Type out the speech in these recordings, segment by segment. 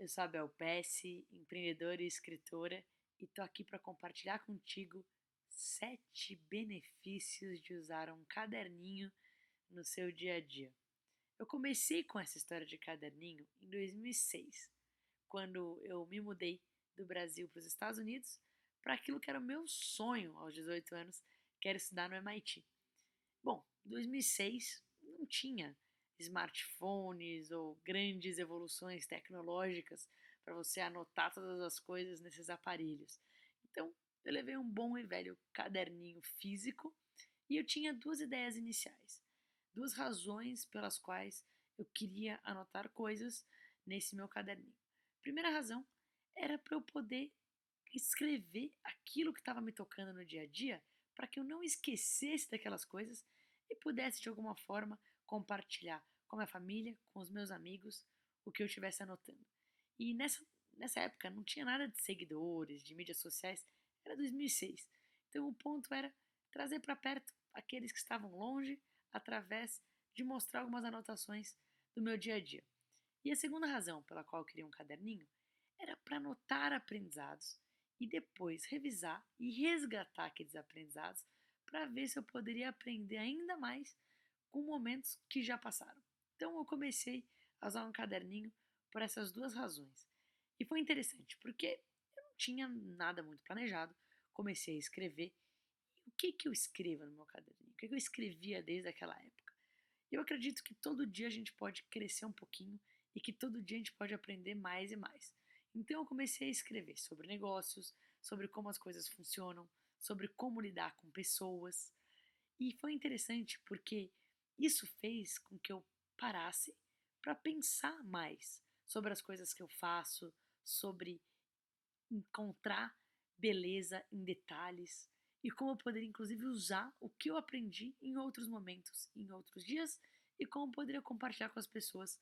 Eu sou a Bel Pesce, empreendedora e escritora, e tô aqui para compartilhar contigo 7 benefícios de usar um caderninho no seu dia a dia. Eu comecei com essa história de caderninho em 2006, quando eu me mudei do Brasil para os Estados Unidos para aquilo que era o meu sonho aos 18 anos, que era estudar no MIT. Bom, 2006 não tinha smartphones ou grandes evoluções tecnológicas para você anotar todas as coisas nesses aparelhos. Então, eu levei um bom e velho caderninho físico e eu tinha duas ideias iniciais, duas razões pelas quais eu queria anotar coisas nesse meu caderninho. Primeira razão era para eu poder escrever aquilo que estava me tocando no dia a dia, para que eu não esquecesse daquelas coisas e pudesse de alguma forma compartilhar com a minha família, com os meus amigos, o que eu estivesse anotando. E nessa época não tinha nada de seguidores, de mídias sociais, era 2006. Então o ponto era trazer para perto aqueles que estavam longe através de mostrar algumas anotações do meu dia a dia. E a segunda razão pela qual eu queria um caderninho era para anotar aprendizados e depois revisar e resgatar aqueles aprendizados para ver se eu poderia aprender ainda mais com momentos que já passaram. Então eu comecei a usar um caderninho por essas duas razões. E foi interessante, porque eu não tinha nada muito planejado, comecei a escrever. E o que eu escrevo no meu caderninho? O que eu escrevia desde aquela época? Eu acredito que todo dia a gente pode crescer um pouquinho e que todo dia a gente pode aprender mais e mais. Então eu comecei a escrever sobre negócios, sobre como as coisas funcionam, sobre como lidar com pessoas. E foi interessante porque isso fez com que eu parasse para pensar mais sobre as coisas que eu faço, sobre encontrar beleza em detalhes e como eu poderia inclusive usar o que eu aprendi em outros momentos, em outros dias e como eu poderia compartilhar com as pessoas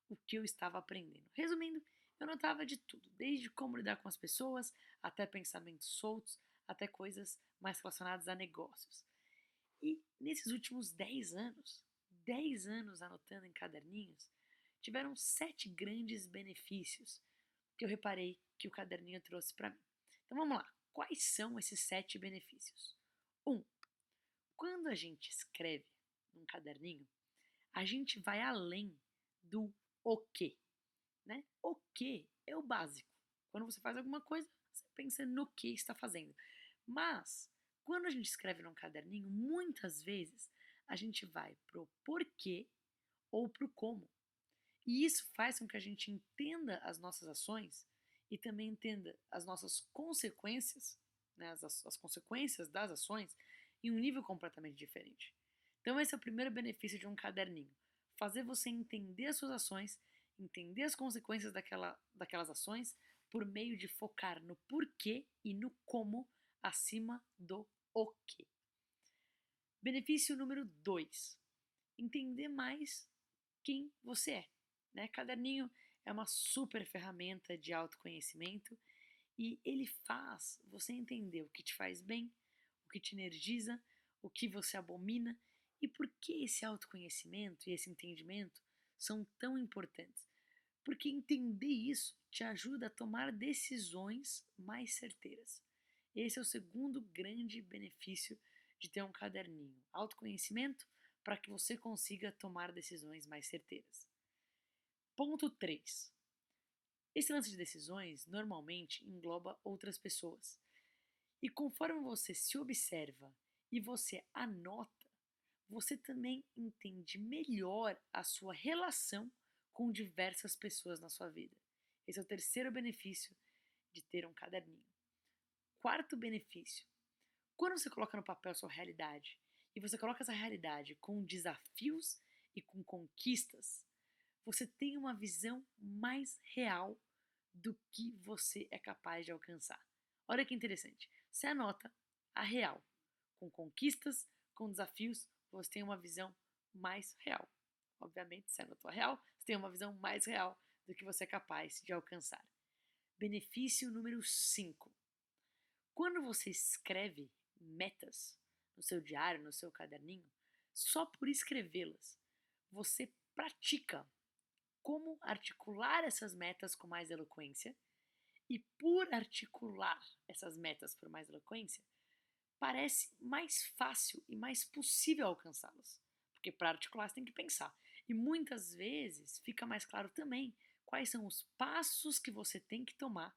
o que eu estava aprendendo. Resumindo, eu notava de tudo, desde como lidar com as pessoas, até pensamentos soltos, até coisas mais relacionadas a negócios. E nesses últimos 10 anos anotando em caderninhos, tiveram 7 grandes benefícios que eu reparei que o caderninho trouxe para mim. Então vamos lá. Quais são esses 7 benefícios? 1. Quando a gente escreve num caderninho, a gente vai além do o quê, né? O que é o básico. Quando você faz alguma coisa, você pensa no que está fazendo. Mas, quando a gente escreve num caderninho, muitas vezes a gente vai pro porquê ou pro como. E isso faz com que a gente entenda as nossas ações e também entenda as nossas consequências, né, as consequências das ações, em um nível completamente diferente. Então, esse é o primeiro benefício de um caderninho: fazer você entender as suas ações, entender as consequências daquelas ações, por meio de focar no porquê e no como acima do o quê. Benefício número 2: entender mais quem você é. Né? Caderninho é uma super ferramenta de autoconhecimento e ele faz você entender o que te faz bem, o que te energiza, o que você abomina e por que esse autoconhecimento e esse entendimento são tão importantes. Porque entender isso te ajuda a tomar decisões mais certeiras. Esse é o segundo grande benefício de ter um caderninho: autoconhecimento para que você consiga tomar decisões mais certeiras. Ponto 3. Esse lance de decisões normalmente engloba outras pessoas. E conforme você se observa e você anota, você também entende melhor a sua relação com diversas pessoas na sua vida. Esse é o terceiro benefício de ter um caderninho. Quarto benefício: quando você coloca no papel a sua realidade e você coloca essa realidade com desafios e com conquistas, você tem uma visão mais real do que você é capaz de alcançar. Olha que interessante. Você anota a real. Com conquistas, com desafios, você tem uma visão mais real. Obviamente, se anotou a real, você tem uma visão mais real do que você é capaz de alcançar. Benefício número 5. Quando você escreve metas no seu diário, no seu caderninho, só por escrevê-las, você pratica como articular essas metas com mais eloquência, e por articular essas metas por mais eloquência, parece mais fácil e mais possível alcançá-las. Porque para articular você tem que pensar. E muitas vezes fica mais claro também quais são os passos que você tem que tomar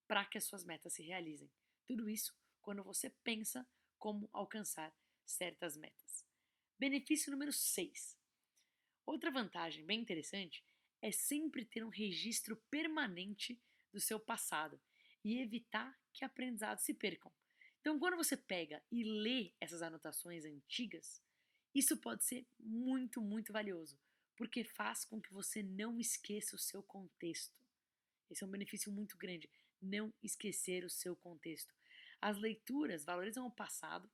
para que as suas metas se realizem. Tudo isso quando você pensa como alcançar certas metas. Benefício número 6. Outra vantagem bem interessante é sempre ter um registro permanente do seu passado e evitar que aprendizados se percam. Então, quando você pega e lê essas anotações antigas, isso pode ser muito, muito valioso, porque faz com que você não esqueça o seu contexto. Esse é um benefício muito grande, não esquecer o seu contexto. As leituras valorizam o passado,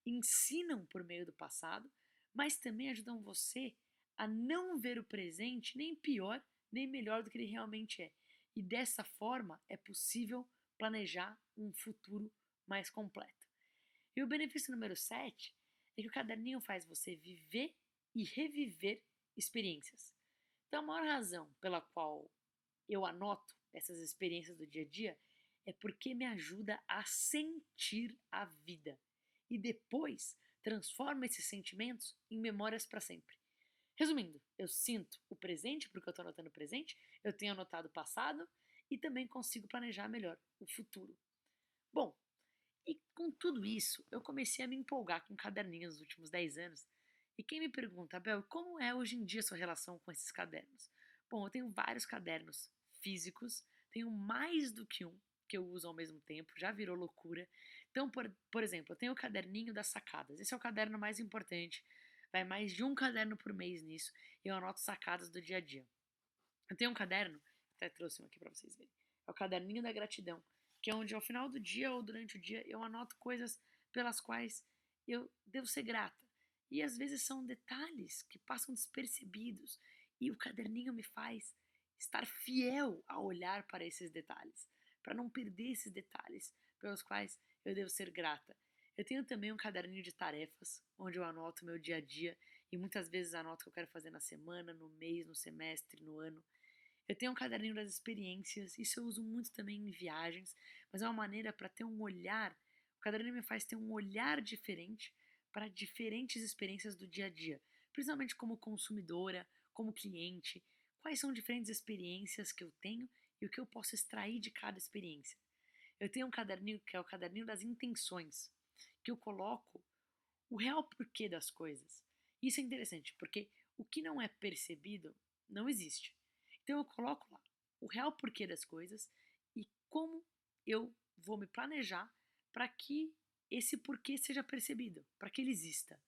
ensinam por meio do passado, mas também ajudam você a não ver o presente nem pior nem melhor do que ele realmente é. E dessa forma é possível planejar um futuro mais completo. E o benefício número 7 é que o caderninho faz você viver e reviver experiências. Então, a maior razão pela qual eu anoto essas experiências do dia a dia é porque me ajuda a sentir a vida e depois transforma esses sentimentos em memórias para sempre. Resumindo, eu sinto o presente porque eu estou anotando o presente, eu tenho anotado o passado e também consigo planejar melhor o futuro. Bom, e com tudo isso, eu comecei a me empolgar com caderninhos nos últimos 10 anos. E quem me pergunta, Abel, como é hoje em dia a sua relação com esses cadernos? Bom, eu tenho vários cadernos físicos, tenho mais do que um que eu uso ao mesmo tempo, já virou loucura. Então, por exemplo, eu tenho o caderninho das sacadas. Esse é o caderno mais importante. Vai mais de um caderno por mês nisso. E eu anoto sacadas do dia a dia. Eu tenho um caderno, até trouxe um aqui para vocês verem. É o caderninho da gratidão, que é onde ao final do dia ou durante o dia eu anoto coisas pelas quais eu devo ser grata. E às vezes são detalhes que passam despercebidos e o caderninho me faz estar fiel a olhar para esses detalhes, para não perder esses detalhes pelos quais eu devo ser grata. Eu tenho também um caderninho de tarefas, onde eu anoto meu dia a dia e muitas vezes anoto o que eu quero fazer na semana, no mês, no semestre, no ano. Eu tenho um caderninho das experiências, isso eu uso muito também em viagens, mas é uma maneira para ter um olhar. O caderninho me faz ter um olhar diferente para diferentes experiências do dia a dia, principalmente como consumidora, como cliente. Quais são diferentes experiências que eu tenho e o que eu posso extrair de cada experiência. Eu tenho um caderninho que é o caderninho das intenções, que eu coloco o real porquê das coisas. Isso é interessante, porque o que não é percebido não existe. Então eu coloco lá o real porquê das coisas e como eu vou me planejar para que esse porquê seja percebido, para que ele exista.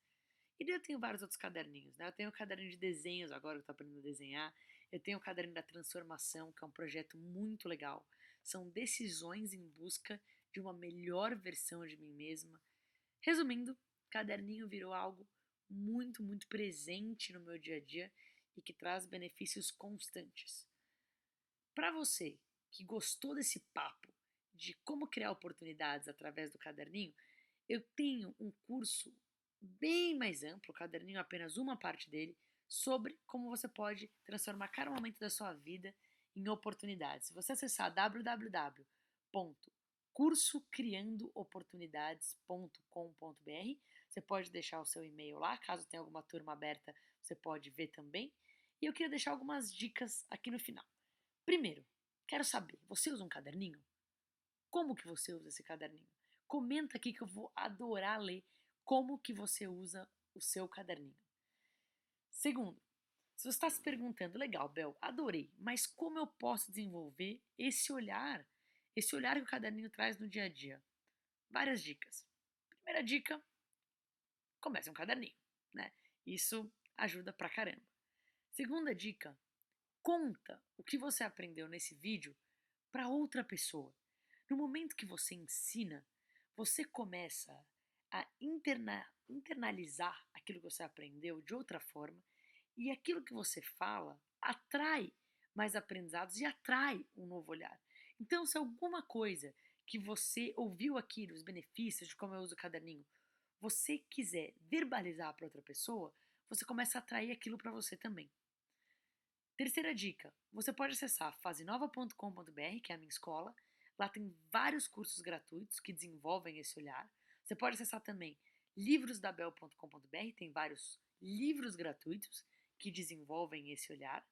E daí eu tenho vários outros caderninhos, né? Eu tenho o caderninho de desenhos agora que eu estou aprendendo a desenhar. Eu tenho o caderninho da transformação, que é um projeto muito legal. São decisões em busca de uma melhor versão de mim mesma. Resumindo, caderninho virou algo muito, muito presente no meu dia a dia e que traz benefícios constantes. Para você que gostou desse papo de como criar oportunidades através do caderninho, eu tenho um curso bem mais amplo, o caderninho é apenas uma parte dele, sobre como você pode transformar cada momento da sua vida em oportunidades. Se você acessar www.cursocriandooportunidades.com.br, você pode deixar o seu e-mail lá, caso tenha alguma turma aberta, você pode ver também. E eu queria deixar algumas dicas aqui no final. Primeiro, quero saber, você usa um caderninho? Como que você usa esse caderninho? Comenta aqui que eu vou adorar ler como que você usa o seu caderninho. Segundo, se você está se perguntando, legal, Bel, adorei, mas como eu posso desenvolver esse olhar que o caderninho traz no dia a dia? Várias dicas. Primeira dica, comece um caderninho, né? Isso ajuda pra caramba. Segunda dica, conta o que você aprendeu nesse vídeo para outra pessoa. No momento que você ensina, você começa a internalizar aquilo que você aprendeu de outra forma e aquilo que você fala atrai mais aprendizados e atrai um novo olhar. Então, se alguma coisa que você ouviu aqui dos benefícios de como eu uso o caderninho, você quiser verbalizar para outra pessoa, você começa a atrair aquilo para você também. Terceira dica, você pode acessar fazenova.com.br, que é a minha escola. Lá tem vários cursos gratuitos que desenvolvem esse olhar. Você pode acessar também livrosdabel.com.br, tem vários livros gratuitos que desenvolvem esse olhar.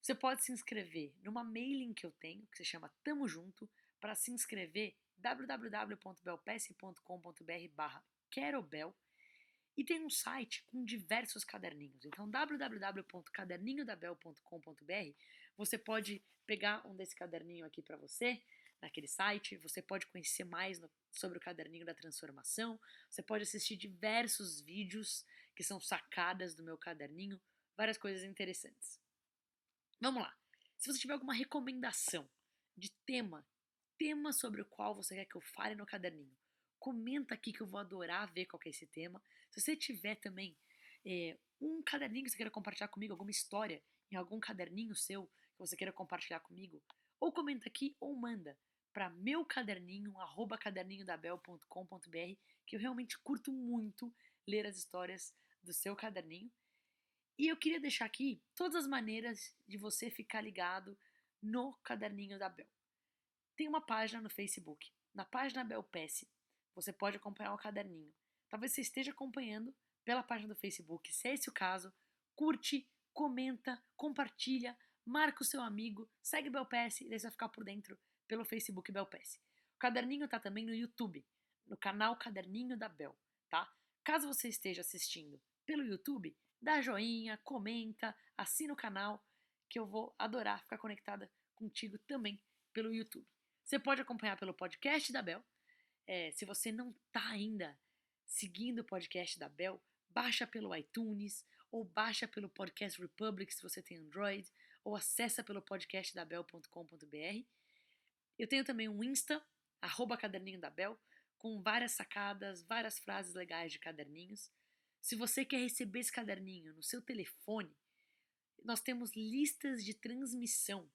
Você pode se inscrever numa mailing que eu tenho, que se chama Tamo Junto. Para se inscrever, www.belpes.com.br/querobel. E tem um site com diversos caderninhos. Então, www.caderninhodabel.com.br, você pode pegar um desse caderninho aqui para você, naquele site. Você pode conhecer mais sobre o caderninho da transformação. Você pode assistir diversos vídeos que são sacadas do meu caderninho. Várias coisas interessantes. Vamos lá. Se você tiver alguma recomendação de tema sobre o qual você quer que eu fale no caderninho, comenta aqui que eu vou adorar ver qual que é esse tema. Se você tiver também um caderninho que você queira compartilhar comigo, alguma história em algum caderninho seu que você queira compartilhar comigo, ou comenta aqui ou manda para meucaderninho@caderninhodabel.com.br, que eu realmente curto muito ler as histórias do seu caderninho. E eu queria deixar aqui todas as maneiras de você ficar ligado no Caderninho da Bel. Tem uma página no Facebook. Na página Bel Pesce, você pode acompanhar o caderninho. Talvez você esteja acompanhando pela página do Facebook. Se é esse o caso, curte, comenta, compartilha, marca o seu amigo, segue Bel Pesce e daí você vai ficar por dentro pelo Facebook Bel Pesce. O caderninho está também no YouTube, no canal Caderninho da Bel, tá? Caso você esteja assistindo pelo YouTube, dá joinha, comenta, assina o canal, que eu vou adorar ficar conectada contigo também pelo YouTube. Você pode acompanhar pelo podcast da Bel. Se você não está ainda seguindo o podcast da Bel, baixa pelo iTunes ou baixa pelo Podcast Republic se você tem Android, ou acessa pelo podcastdabel.com.br. Eu tenho também um Insta, @caderninho da Bel, com várias sacadas, várias frases legais de caderninhos. Se você quer receber esse caderninho no seu telefone, nós temos listas de transmissão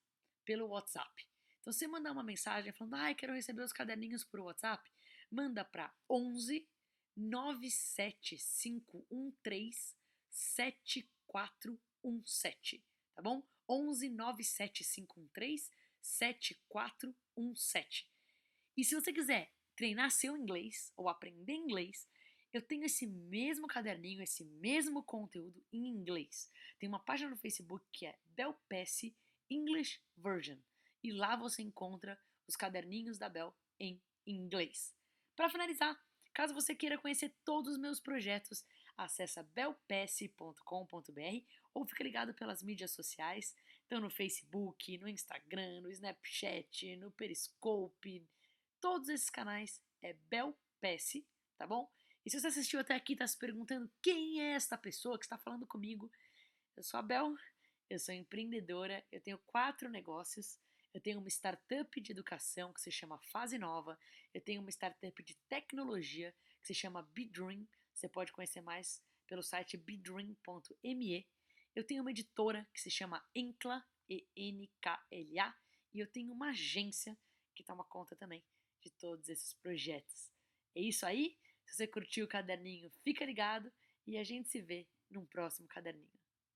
pelo WhatsApp. Então, você mandar uma mensagem falando, quero receber os caderninhos por WhatsApp, manda para 11 97513 7417, tá bom? 11 97513 7417. E se você quiser treinar seu inglês ou aprender inglês, eu tenho esse mesmo caderninho, esse mesmo conteúdo em inglês. Tem uma página no Facebook que é Bel Pesce English Version. E lá você encontra os caderninhos da Bel em inglês. Para finalizar, caso você queira conhecer todos os meus projetos, acessa belpesce.com.br ou fica ligado pelas mídias sociais. Então no Facebook, no Instagram, no Snapchat, no Periscope, todos esses canais é Bel Pesce, tá bom? E se você assistiu até aqui e está se perguntando quem é esta pessoa que está falando comigo, eu sou a Bel, eu sou empreendedora, eu tenho 4 negócios, eu tenho uma startup de educação que se chama Fase Nova, eu tenho uma startup de tecnologia que se chama BeDream, você pode conhecer mais pelo site bedream.me, eu tenho uma editora que se chama Enkla, ENKLA, e eu tenho uma agência que toma conta também de todos esses projetos. É isso aí? Se você curtiu o caderninho, fica ligado e a gente se vê num próximo caderninho.